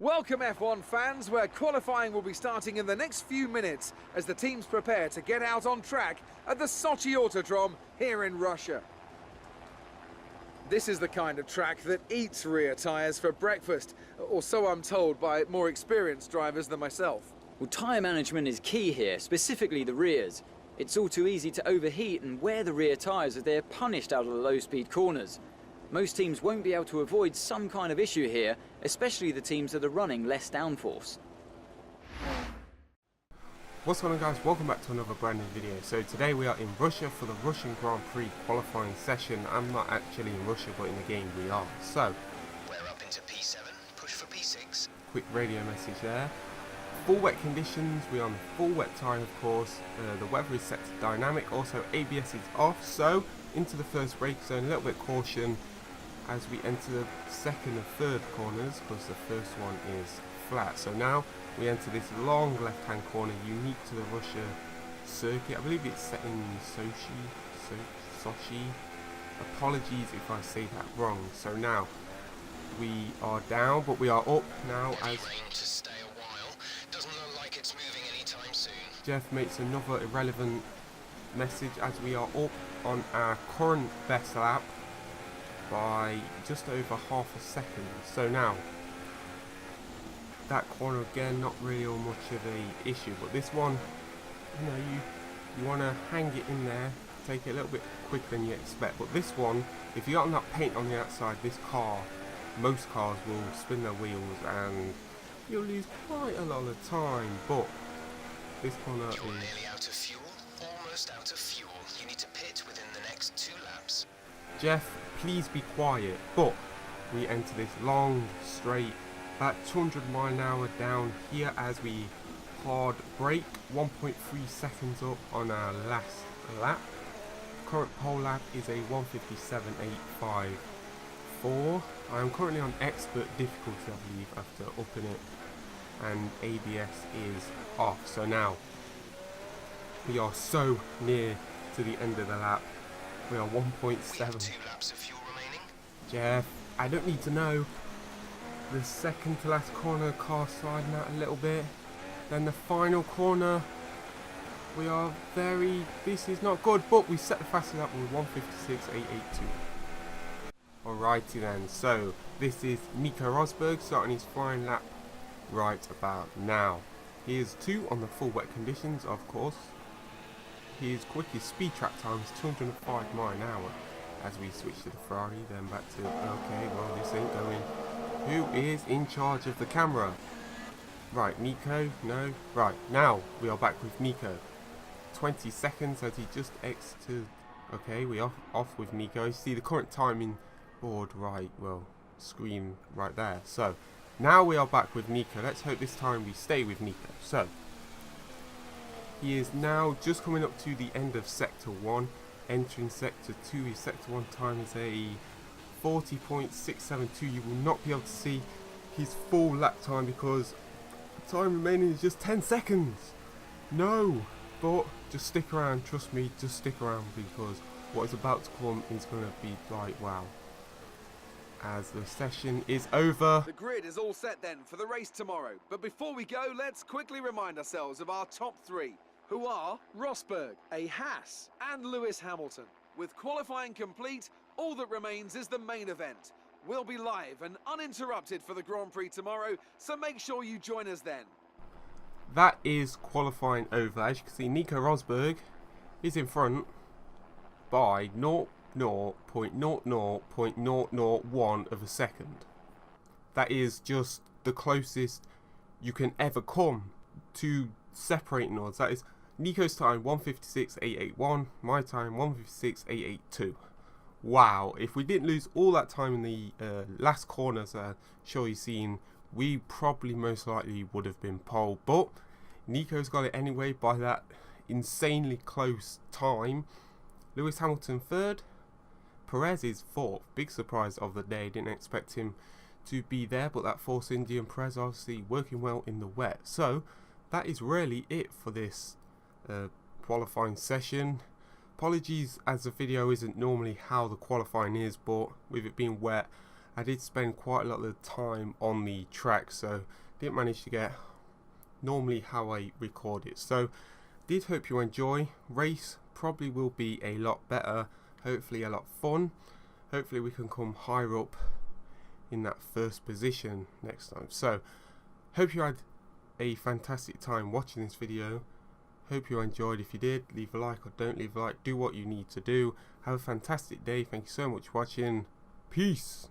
Welcome F1 fans, where qualifying will be starting in the next few minutes as the teams prepare to get out on track at the Sochi Autodrome here in Russia. This is the kind of track that eats rear tyres for breakfast, or so I'm told by more experienced drivers than myself. Well, tyre management is key here, specifically the rears. It's all too easy to overheat and wear the rear tyres as they're punished out of the low-speed corners. Most teams won't be able to avoid some kind of issue here, especially the teams that are running less downforce. What's going on, guys? Welcome back to another brand new video. So today we are in Russia for the Russian Grand Prix qualifying session. I'm not actually in Russia, but in the game we are. So we're up into P7, push for P6. Quick radio message there. Full wet conditions, we're on full wet tyre of course. The weather is set to dynamic, also ABS is off, so into the first brake zone, a little bit caution as we enter the second and third corners, because the first one is flat. So now we enter this long left hand corner unique to the Russia circuit. I believe it's set in Sochi. Apologies if I say that wrong. So now we are down, but we are up now as Jeff makes another irrelevant message as we are up on our current best lap by just over half a second. So now that corner again, not really much of a issue, but this one, you want to hang it in there, take it a little bit quicker than you expect. But this one, if you got that paint on the outside, most cars will spin their wheels and you'll lose quite a lot of time. But this corner is nearly out of fuel, almost out of fuel. You need to pit within the next 2 laps. Jeff, please be quiet. But we enter this long straight, about 200 mile an hour down here as we hard brake, 1.3 seconds up on our last lap. Current pole lap is a 1:57.854. I am currently on expert difficulty, I believe, after upping it, and ABS is off. So now we are so near to the end of the lap. We are 1.7. 2 laps of fuel remaining. Jeff, I don't need to know. The second to last corner, car sliding out a little bit. Then the final corner, this is not good, but we set the fastest lap with 1:56.882. Alrighty then, so this is Nico Rosberg starting his flying lap right about now. He is 2 on the full wet conditions, of course. His quickest speed trap time is 205 miles an hour. As we switch to the Ferrari, then back to, okay, well this ain't going. Who is in charge of the camera? Right, Nico, no. Right, now we are back with Nico. 20 seconds as he just exited. Okay, we off with Nico. You see the current timing board screen right there. So, now we are back with Nico. Let's hope this time we stay with Nico. So, he is now just coming up to the end of Sector 1, entering Sector 2. His Sector 1 time is a 40.672. You will not be able to see his full lap time because the time remaining is just 10 seconds. No, but just stick around, trust me, just stick around because what is about to come is going to be like wow. As the session is over. The grid is all set then for the race tomorrow. But before we go, let's quickly remind ourselves of our top 3, who are Rosberg, a Haas, and Lewis Hamilton. With qualifying complete, all that remains is the main event. We'll be live and uninterrupted for the Grand Prix tomorrow, so make sure you join us then. That is qualifying over. As you can see, Nico Rosberg is in front by 0.00.001 of a second. That is just the closest you can ever come to separating us. That is Nico's time 1:56.881, my time 1:56.882. Wow, if we didn't lose all that time in the last corners, sure you've seen, we probably most likely would have been pole, but Nico's got it anyway by that insanely close time. Lewis Hamilton 3rd, Perez is 4th. Big surprise of the day, didn't expect him to be there, but that Force India and Perez obviously working well in the wet. So that is really it for this qualifying session. Apologies as the video isn't normally how the qualifying is, but with it being wet I did spend quite a lot of the time on the track, so didn't manage to get normally how I record it. So did hope you enjoy. Race probably will be a lot better, hopefully a lot fun. Hopefully we can come higher up in that first position next time. So hope you had a fantastic time watching this video. Hope you enjoyed. If you did, leave a like, or don't leave a like. Do what you need to do. Have a fantastic day. Thank you so much for watching. Peace.